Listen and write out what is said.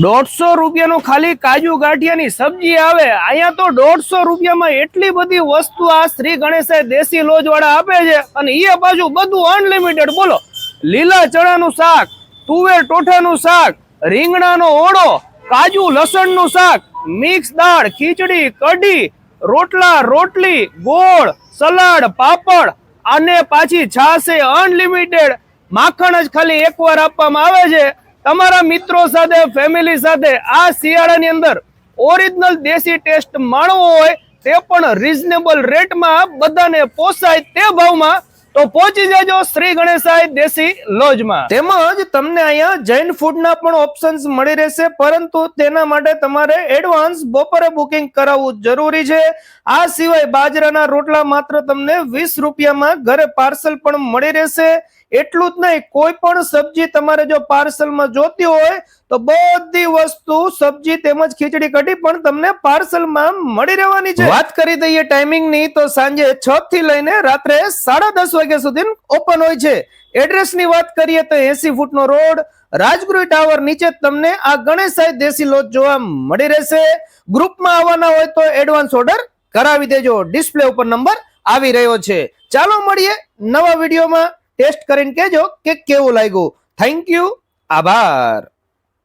150 રૂપિયાનો ખાલી કાજુ ગાંઠિયાની સબ્જી આવે, અહીંયા તો 150 રૂપિયામાં એટલી બધી વસ્તુ આ શ્રી ગણેશાય દેશી લોજ વાળા આપે છે, અને એ બાજુ બધું અનલિમિટેડ. બોલો, લીલા ચણાનું શાક, તુવેર ટોઠાનું શાક, રીંગણાનો ઓળો, કાજુ લસણનું શાક, મિક્સ દાળ, ખીચડી, કઢી, રોટલા, રોટલી, ગોળ, સલાડ, પાપડ અને પાછી છાશે અનલિમિટેડ. માખણ જ ખાલી એકવાર આપવામાં આવે છે. તમારા મિત્રો સાથે, ફેમિલી સાથે આ શિયાળાની અંદર ઓરિજિનલ દેશી ટેસ્ટ માણવો હોય તે પણ રીઝનેબલ રેટમાં બધાને પોસાય તે ભાવમાં તો પહોંચી જજો શ્રી ગણેશાય દેશી લોજમાં. તેમજ તમને અહીંયા જૈન ફૂડના પણ ઓપ્શન્સ મળી રહેશે, પરંતુ તેના માટે તમારે એડવાન્સ બપોરે બુકિંગ કરાવવું જરૂરી છે. આ સિવાય બાજરાના રોટલા માત્ર તમને 20 રૂપિયામાં ઘરે પાર્સલ પણ મળી રહેશે. એટલું જ નહીં, કોઈ પણ સબ્જી તમારે જો પાર્સલમાં જોતી હોય તો બધી વસ્તુ, સબ્જી તેમજ ખીચડી કઢી પણ તમને પાર્સલમાં મળી રહેવાની છે. વાત કરી દઈએ ટાઈમિંગની તો સાંજે 6 થી લઈને રાત્રે 10:30 વાગ્યા સુધી ઓપન હોય છે. એડ્રેસની વાત કરીએ તો 80 ફૂટનો રોડ, રાજગુરુ ટાવર નીચે તમને આ ગણેશાય દેશી લોજ જોવા મળી રહેશે. ગ્રુપમાં આવવાના હોય તો એડવાન્સ ઓર્ડર કરાવી દેજો. ડિસ્પ્લે ઉપર નંબર આવી રહ્યો છે. ચાલો મળીએ નવા વિડીયોમાં. ટેસ્ટ કરીને કહેજો કે કેવું લાગ્યું. થેન્ક યુ, આભાર.